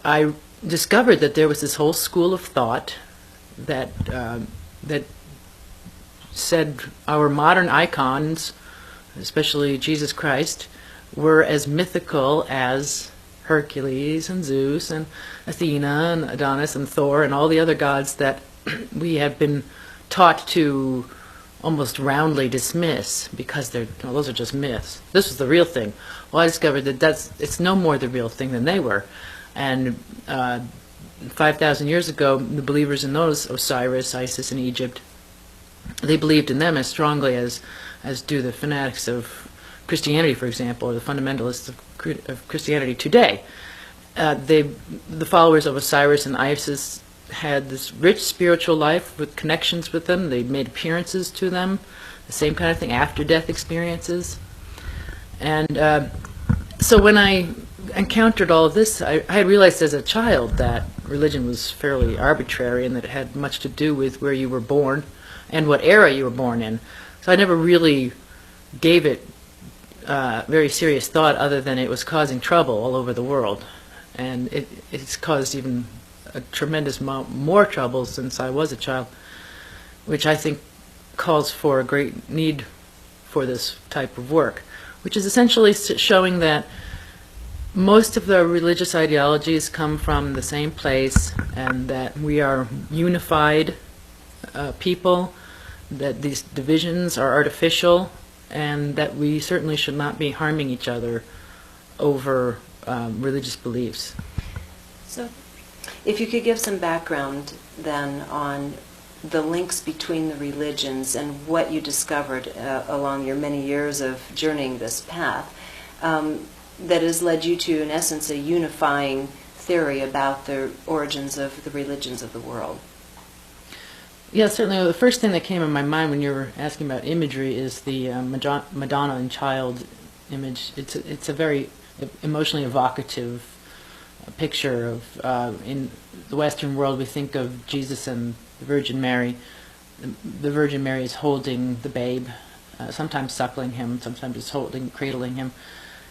I discovered that there was this whole school of thought that that said our modern icons, especially Jesus Christ, were as mythical as Hercules and Zeus and Athena and Adonis and Thor and all the other gods that we have been taught to almost roundly dismiss because those are just myths. This was the real thing. Well, I discovered that it's no more the real thing than they were. And 5,000 years ago, the believers in those, Osiris, Isis in Egypt, they believed in them as strongly as do the fanatics of Christianity, for example, or the fundamentalists of Christianity today. The followers of Osiris and Isis had this rich spiritual life with connections with them. They made appearances to them, the same kind of thing, after-death experiences. And so when I encountered all of this, I had realized as a child that religion was fairly arbitrary and that it had much to do with where you were born and what era you were born in. So I never really gave it very serious thought other than it was causing trouble all over the world. And it's caused even a tremendous amount more trouble since I was a child, which I think calls for a great need for this type of work, which is essentially showing that most of the religious ideologies come from the same place and that we are unified people, that these divisions are artificial, and that we certainly should not be harming each other over religious beliefs. So, if you could give some background then on the links between the religions and what you discovered along your many years of journeying this path that has led you to, in essence, a unifying theory about the origins of the religions of the world. Yeah, certainly. The first thing that came in my mind when you were asking about imagery is the Madonna and Child image. It's a very emotionally evocative picture of, in the Western world, we think of Jesus and the Virgin Mary. The Virgin Mary is holding the babe, sometimes suckling him, sometimes just cradling him.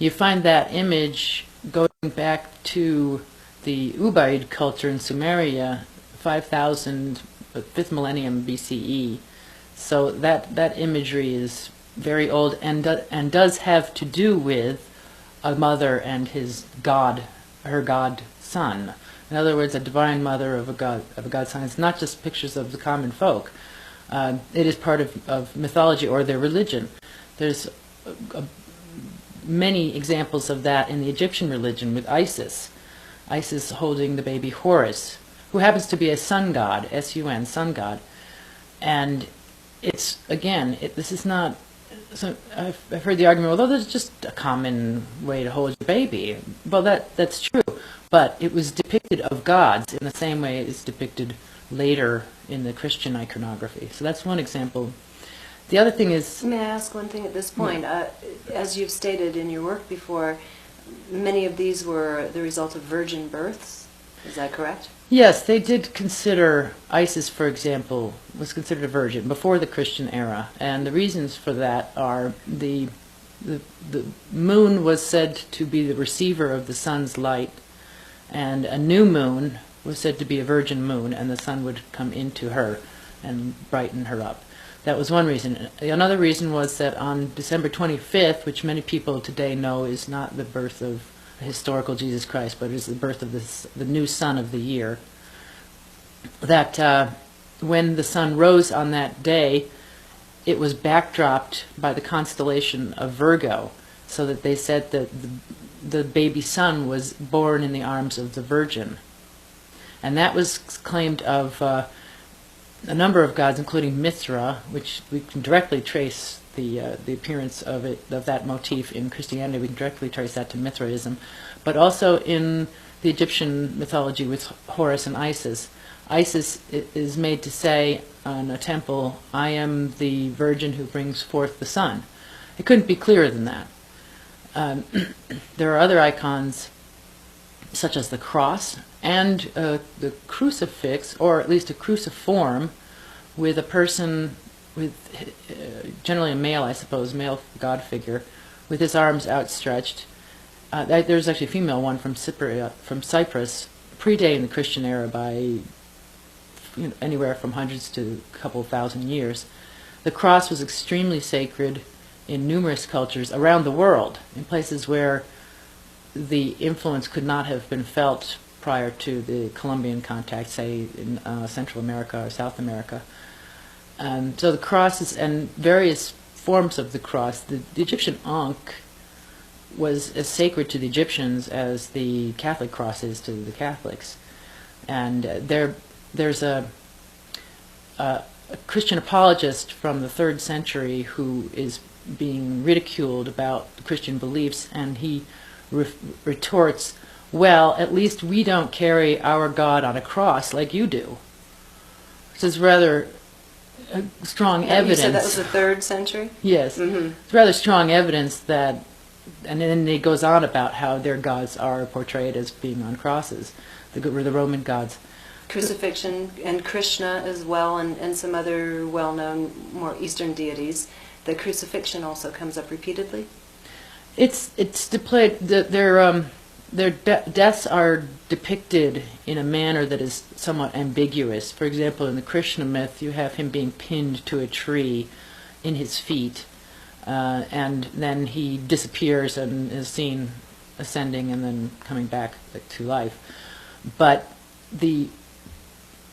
You find that image going back to the Ubaid culture in Sumeria, 5,000, 5th millennium BCE. So that imagery is very old and does have to do with a mother and her god son. In other words, a divine mother of a god son. It's not just pictures of the common folk. It is part of mythology or their religion. There's many examples of that in the Egyptian religion with Isis. Isis holding the baby Horus, who happens to be a sun god, S-U-N, sun god. And it's, again, this is not, so I've heard the argument, although that's just a common way to hold your baby. Well, that's true, but it was depicted of gods in the same way it's depicted later in the Christian iconography. So that's one example. The other thing is... May I ask one thing at this point? As you've stated in your work before, many of these were the result of virgin births. Is that correct? Yes, they did consider Isis, for example, was considered a virgin before the Christian era, and the reasons for that are the moon was said to be the receiver of the sun's light, and a new moon was said to be a virgin moon, and the sun would come into her and brighten her up. That was one reason. Another reason was that on December 25th, which many people today know is not the birth of a historical Jesus Christ, but it is the birth of the new sun of the year, that when the sun rose on that day, it was backdropped by the constellation of Virgo, so that they said that the baby son was born in the arms of the Virgin. And that was claimed of a number of gods, including Mithra, which we can directly trace the appearance of that motif in Christianity. We can directly trace that to Mithraism, but also in the Egyptian mythology with Horus and Isis. Isis is made to say on a temple, "I am the virgin who brings forth the sun." It couldn't be clearer than that. There are other icons, such as the cross and the crucifix, or at least a cruciform, with a person, with generally a male, I suppose, male god figure, with his arms outstretched. There's actually a female one from Cyprus, predating the Christian era by anywhere from hundreds to a couple of thousand years. The cross was extremely sacred in numerous cultures around the world, in places where the influence could not have been felt prior to the Columbian contact, say in Central America or South America. So the crosses and various forms of the cross, the Egyptian Ankh was as sacred to the Egyptians as the Catholic cross is to the Catholics. And there's a Christian apologist from the 3rd century who is being ridiculed about Christian beliefs, and he retorts, well, at least we don't carry our God on a cross like you do. This is rather strong evidence. You said that was the 3rd century? Yes. Mm-hmm. It's rather strong evidence that, and then he goes on about how their gods are portrayed as being on crosses, the Roman gods. Crucifixion and Krishna as well, and some other well-known, more Eastern deities. The crucifixion also comes up repeatedly? It's displayed, their deaths are depicted in a manner that is somewhat ambiguous. For example, in the Krishna myth, you have him being pinned to a tree in his feet, and then he disappears and is seen ascending and then coming back to life. But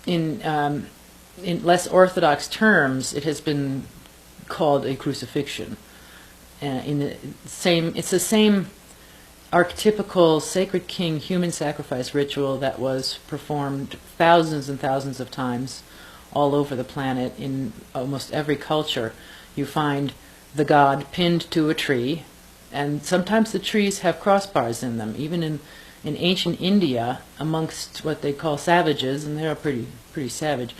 in less orthodox terms, it has been called a crucifixion. It's the same archetypical sacred king human sacrifice ritual that was performed thousands and thousands of times all over the planet in almost every culture. You find the god pinned to a tree, and sometimes the trees have crossbars in them. Even in ancient India, amongst what they call savages, and they are pretty savage,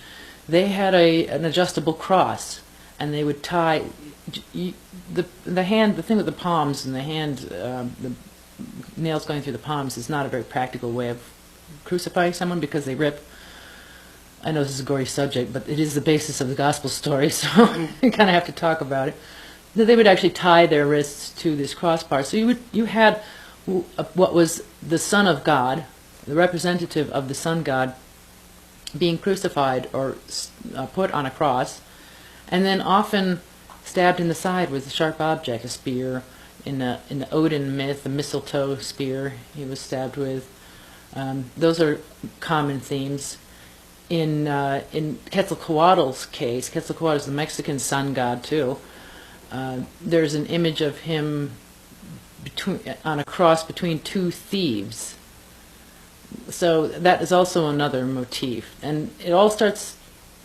they had an adjustable cross, and they would tie the thing with the palms and the hand, the nails going through the palms is not a very practical way of crucifying someone because they rip. I know this is a gory subject, but it is the basis of the gospel story, so you kind of have to talk about it. They would actually tie their wrists to this crossbar. So you had what was the Son of God, the representative of the Sun God, being crucified or put on a cross, and then often stabbed in the side with a sharp object, a spear. In the Odin myth, the mistletoe spear he was stabbed with. Those are common themes. In Quetzalcoatl's case, Quetzalcoatl is the Mexican sun god too. There's an image of him on a cross between two thieves. So that is also another motif. And it all starts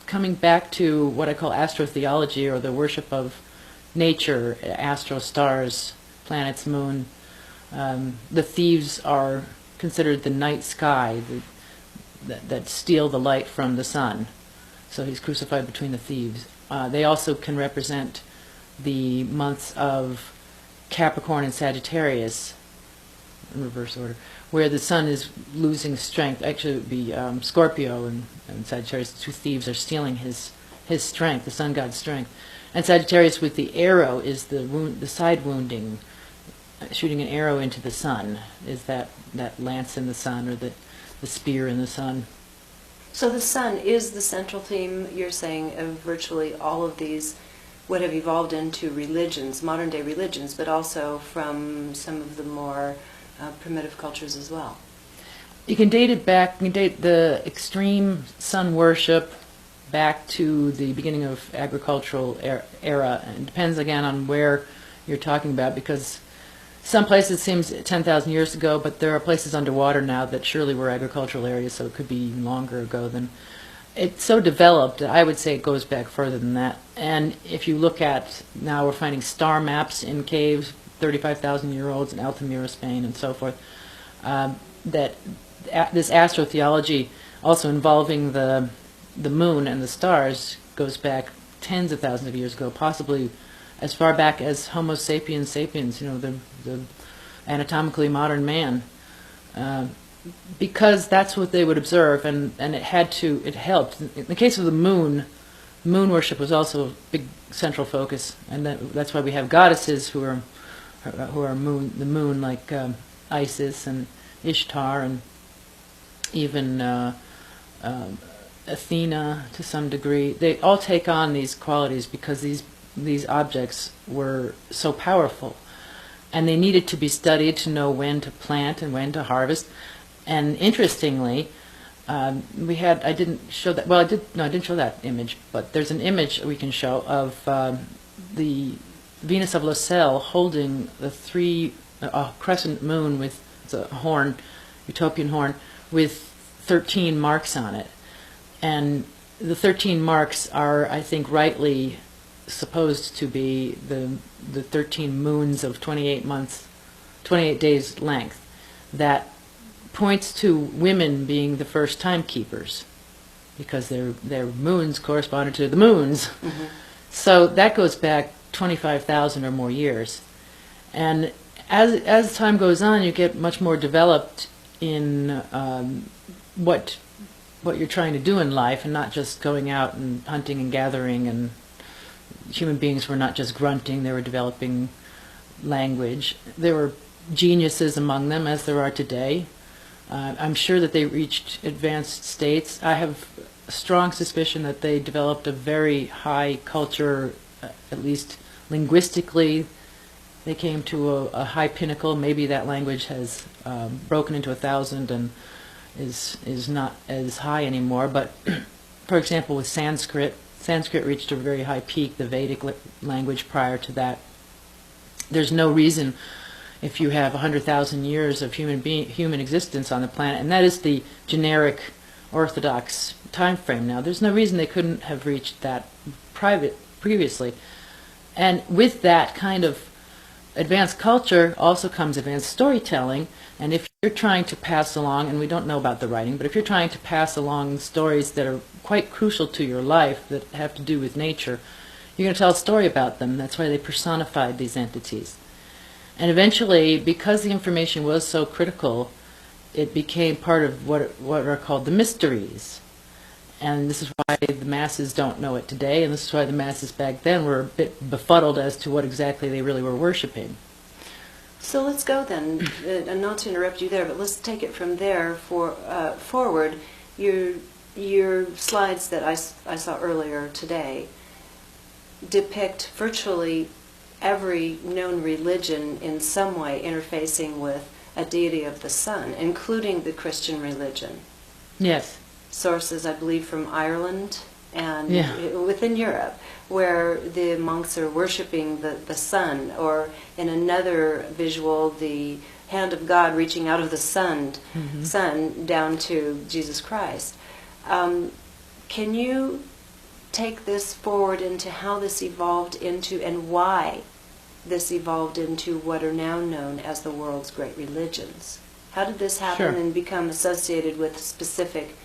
coming back to what I call astrotheology, or the worship of nature, astro stars, planets, moon. The thieves are considered the night sky that steal the light from the sun. So he's crucified between the thieves. They also can represent the months of Capricorn and Sagittarius, in reverse order, where the sun is losing strength. Actually, it would be Scorpio and Sagittarius. The two thieves are stealing his strength, the sun god's strength. And Sagittarius with the arrow is the side wounding, shooting an arrow into the sun, is that lance in the sun, or the spear in the sun. So the sun is the central theme, you're saying, of virtually all of these, what have evolved into religions, modern day religions, but also from some of the more primitive cultures as well. You can date it back, you can date the extreme sun worship back to the beginning of agricultural era. And it depends again on where you're talking about, because some places it seems 10,000 years ago, but there are places underwater now that surely were agricultural areas, so it could be even longer ago than. It's so developed, I would say it goes back further than that. And if you look at, now we're finding star maps in caves, 35,000-year-olds in Altamira, Spain, and so forth, that this astrotheology, also involving the moon and the stars, goes back tens of thousands of years ago, possibly as far back as Homo sapiens sapiens, the anatomically modern man, because that's what they would observe, and it helped. In the case of the moon worship was also a big central focus, and that's why we have goddesses who are the moon, like Isis and Ishtar, and even Athena to some degree. They all take on these qualities because these objects were so powerful, and they needed to be studied to know when to plant and when to harvest. And interestingly, I didn't show that. Well, I didn't show that image, but there's an image we can show of the Venus of Lucelle holding the a crescent moon with a horn, utopian horn, with 13 marks on it. And the 13 marks are, I think, rightly supposed to be the 13 moons of 28 months, 28 days length. That points to women being the first timekeepers, because their moons corresponded to the moons. Mm-hmm. So that goes back 25,000 or more years. And as time goes on, you get much more developed in what you're trying to do in life, and not just going out and hunting and gathering. And human beings were not just grunting; they were developing language. There were geniuses among them, as there are today. I'm sure that they reached advanced states. I have a strong suspicion that they developed a very high culture, at least linguistically. They came to a high pinnacle. Maybe that language has broken into 1,000 and is not as high anymore. But for example, with Sanskrit reached a very high peak, the Vedic language prior to that. There's no reason, if you have 100,000 years of human existence on the planet, and that is the generic orthodox time frame now, there's no reason they couldn't have reached that previously. And with that kind of advanced culture also comes advanced storytelling. And if you're trying to pass along, and we don't know about the writing, but if you're trying to pass along stories that are quite crucial to your life, that have to do with nature, you're going to tell a story about them. That's why they personified these entities. And eventually, because the information was so critical, it became part of what are called the mysteries. And this is why the masses don't know it today, and this is why the masses back then were a bit befuddled as to what exactly they really were worshiping. So let's go then, and not to interrupt you there, but let's take it from there forward. Your slides that I saw earlier today depict virtually every known religion in some way interfacing with a deity of the sun, including the Christian religion. Yes. Sources, I believe, from Ireland and within Europe, where the monks are worshipping the sun, or in another visual, the hand of God reaching out of the sun down to Jesus Christ. Can you take this forward into how this evolved into, and why this evolved into what are now known as the world's great religions? How did this happen and become associated with specific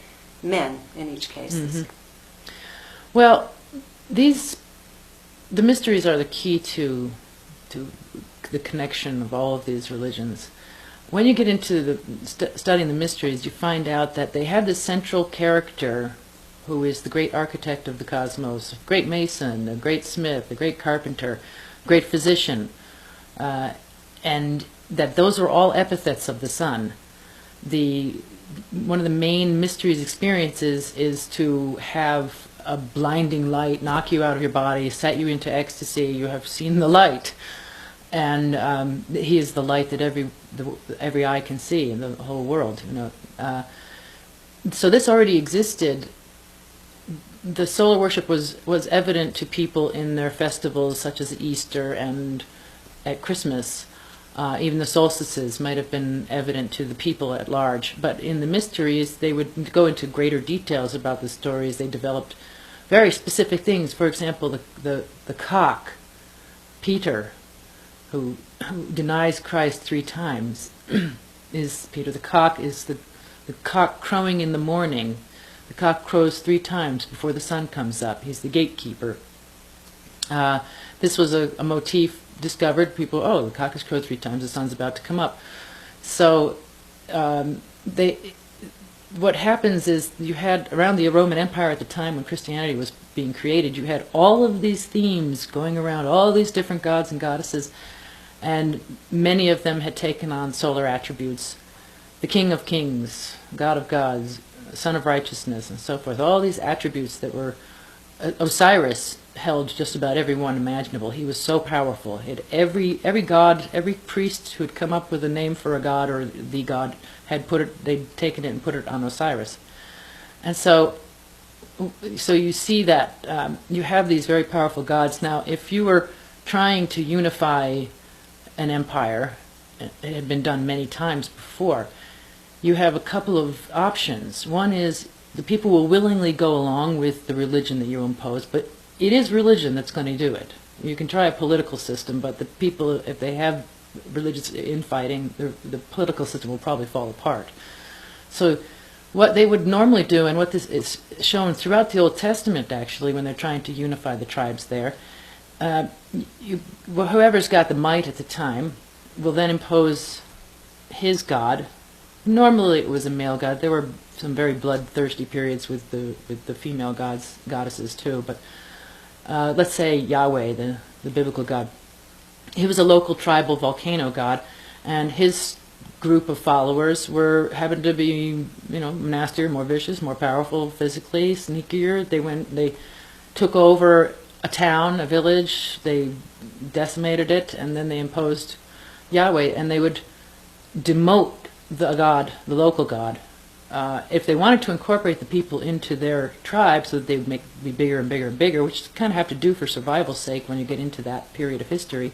men in each case? Mm-hmm. Well, the mysteries are the key to the connection of all of these religions. When you get into studying the mysteries, you find out that they have this central character who is the great architect of the cosmos, a great mason, a great smith, a great carpenter, great physician, and that those are all epithets of the sun. One of the main mysteries experiences is to have a blinding light knock you out of your body, set you into ecstasy. You have seen the light, and he is the light that every eye can see in the whole world. So this already existed. The solar worship was evident to people in their festivals, such as Easter and at Christmas. Even the solstices might have been evident to the people at large. But in the mysteries, they would go into greater details about the stories. They developed very specific things. For example, the cock, Peter, who denies Christ 3 times, is Peter. The cock is the cock crowing in the morning. The cock crows 3 times before the sun comes up. He's the gatekeeper. This was a motif discovered. People, the cock has crowed 3 times, the sun's about to come up. So what happens is, you had, around the Roman Empire at the time when Christianity was being created, you had all of these themes going around, all these different gods and goddesses, and many of them had taken on solar attributes. the King of Kings, God of Gods, Son of Righteousness, and so forth. All these attributes that were Osiris held just about every one imaginable. He was so powerful. Every god, every priest who had come up with a name for a god or the god had they'd taken it and put it on Osiris. And so you see that you have these very powerful gods. Now, if you were trying to unify an empire, it had been done many times before, you have a couple of options. One is the people will willingly go along with the religion that you impose, but it is religion that's going to do it. You can try a political system, but the people, if they have religious infighting, the political system will probably fall apart. So what they would normally do, and what this is shown throughout the Old Testament actually, when they're trying to unify the tribes there, whoever's got the might at the time will then impose his god. Normally it was a male god. There were some very bloodthirsty periods with the female goddesses too, but let's say Yahweh, the biblical god. He was a local tribal volcano god, and his group of followers happened to be, nastier, more vicious, more powerful physically, sneakier. They took over a town, a village, they decimated it, and then they imposed Yahweh, and they would demote the god, the local god. If they wanted to incorporate the people into their tribe so that they would be bigger and bigger and bigger, which you kind of have to do for survival's sake when you get into that period of history,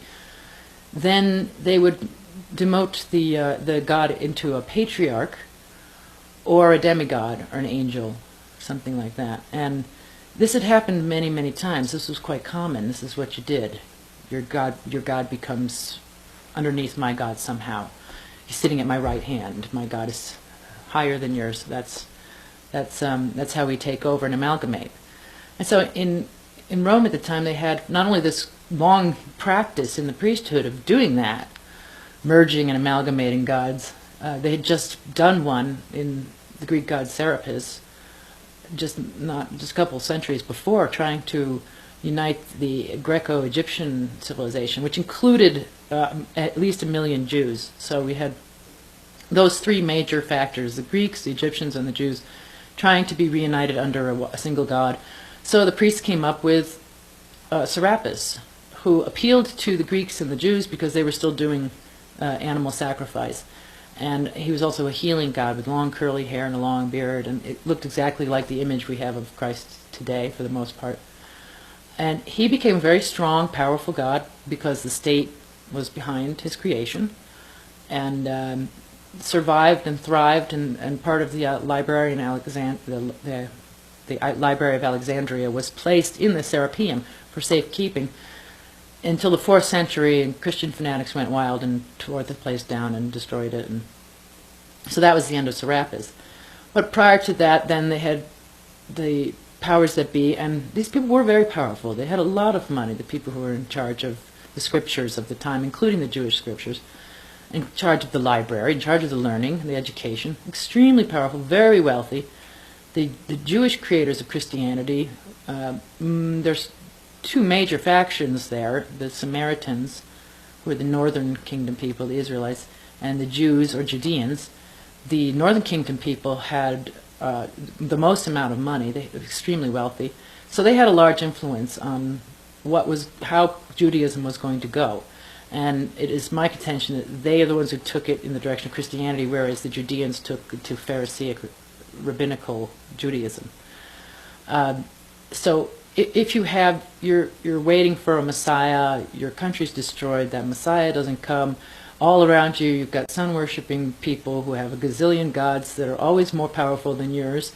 then they would demote the god into a patriarch or a demigod or an angel, something like that. And this had happened many, many times. This was quite common. This is what you did. Your god becomes underneath my god somehow. He's sitting at my right hand. My god is higher than yours. That's how we take over and amalgamate. And so in Rome at the time, they had not only this long practice in the priesthood of doing that, merging and amalgamating gods. They had just done one in the Greek god Serapis, just a couple of centuries before, trying to unite the Greco-Egyptian civilization, which included at least 1 million Jews. So we had those three major factors, the Greeks, the Egyptians, and the Jews, trying to be reunited under a single god. So the priests came up with Serapis, who appealed to the Greeks and the Jews because they were still doing animal sacrifice. And he was also a healing god with long curly hair and a long beard, and it looked exactly like the image we have of Christ today for the most part. And he became a very strong, powerful god because the state was behind his creation, and survived and thrived, and part of the library the Library of Alexandria was placed in the Serapeum for safekeeping until the 4th century, and Christian fanatics went wild and tore the place down and destroyed it. And so that was the end of Serapis. But prior to that, then they had the powers that be, and these people were very powerful. They had a lot of money, the people who were in charge of the scriptures of the time, including the Jewish scriptures, in charge of the library, in charge of the learning, the education, extremely powerful, very wealthy. The Jewish creators of Christianity, there's two major factions there, the Samaritans, who are the northern kingdom people, the Israelites, and the Jews or Judeans. The northern kingdom people had the most amount of money. They were extremely wealthy. So they had a large influence on how Judaism was going to go. And it is my contention that they are the ones who took it in the direction of Christianity, whereas the Judeans took it to Pharisaic rabbinical Judaism. So if you're waiting for a Messiah, your country's destroyed, that Messiah doesn't come, all around you you've got sun-worshipping people who have a gazillion gods that are always more powerful than yours.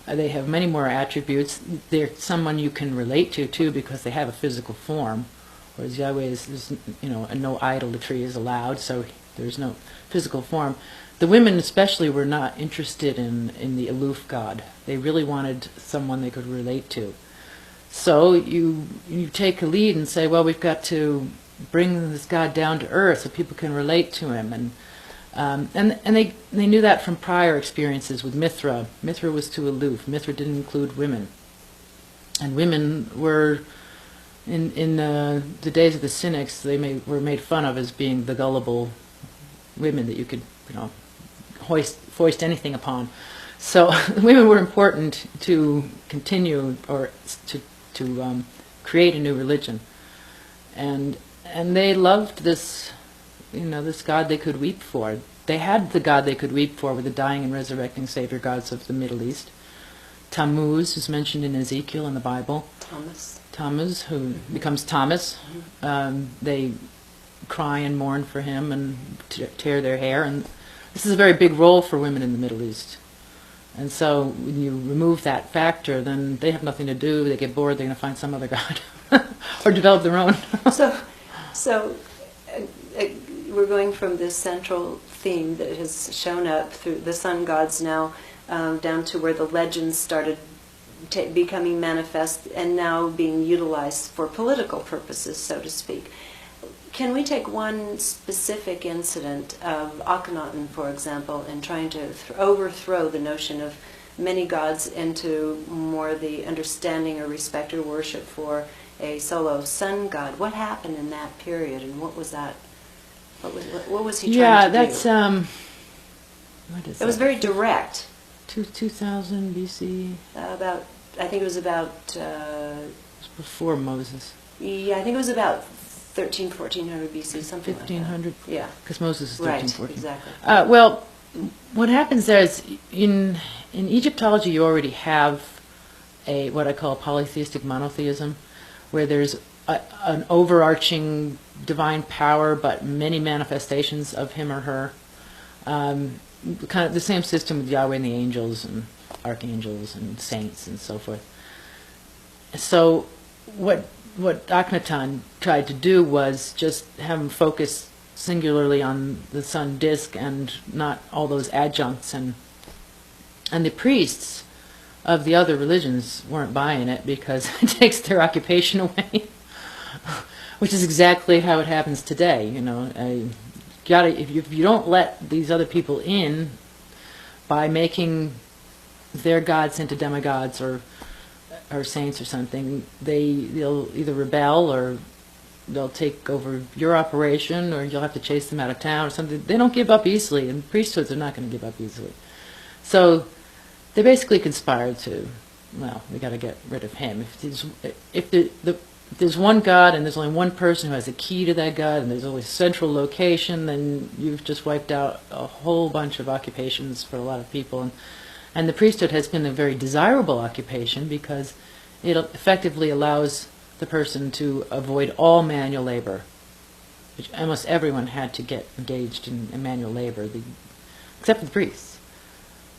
They have many more attributes. They're someone you can relate to, too, because they have a physical form. Whereas Yahweh is no idolatry is allowed, so there's no physical form. The women especially were not interested in the aloof god. They really wanted someone they could relate to. So you take a lead and say, well, we've got to bring this god down to earth so people can relate to him. And they knew that from prior experiences with Mithra. Mithra was too aloof. Mithra didn't include women. And women were, in the days of the Cynics, were made fun of as being the gullible women that you could foist anything upon. So women were important to continue or to create a new religion, and they loved this, this God they could weep for. They had the God they could weep for with the dying and resurrecting Savior gods of the Middle East. Tammuz is mentioned in Ezekiel in the Bible. Tammuz, who becomes Thomas. They cry and mourn for him and tear their hair, and this is a very big role for women in the Middle East. And so when you remove that factor, then they have nothing to do, they get bored, they're going to find some other god or develop their own. So we're going from this central theme that has shown up through the sun gods now down to where the legends started becoming manifest and now being utilized for political purposes, so to speak. Can we take one specific incident of Akhenaten, for example, in trying to overthrow the notion of many gods into more the understanding or respect or worship for a solo sun god? What happened in that period, and what was that? What was he trying to do? Yeah, that's what is it was very direct. 2000 BC. I think it was about. It was before Moses. Yeah, I think it was about 1400 BC, something 1500. Like that. Yeah, because Moses is 1314. Right, exactly. Well, what happens there is in Egyptology you already have what I call polytheistic monotheism, where there's an overarching divine power, but many manifestations of him or her. Kind of the same system with Yahweh and the angels and archangels and saints and so forth. So what Akhenaten tried to do was just have him focus singularly on the sun disk and not all those adjuncts, and the priests of the other religions weren't buying it because it takes their occupation away, which is exactly how it happens today. If you don't let these other people in by making their gods into demigods or saints or something, they'll either rebel or they'll take over your operation, or you'll have to chase them out of town or something. They don't give up easily, and priesthoods are not going to give up easily. So they basically conspired to, well, we got to get rid of him. If there's one god and there's only one person who has a key to that god, and there's only a central location, then you've just wiped out a whole bunch of occupations for a lot of people. And the priesthood has been a very desirable occupation because it effectively allows the person to avoid all manual labor, which almost everyone had to get engaged in manual labor, except for the priests.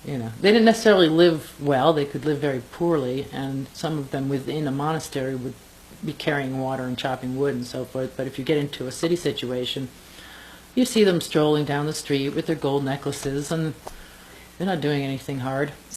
They didn't necessarily live well; they could live very poorly, and some of them within a monastery would be carrying water and chopping wood and so forth. But if you get into a city situation, you see them strolling down the street with their gold necklaces, and they're not doing anything hard.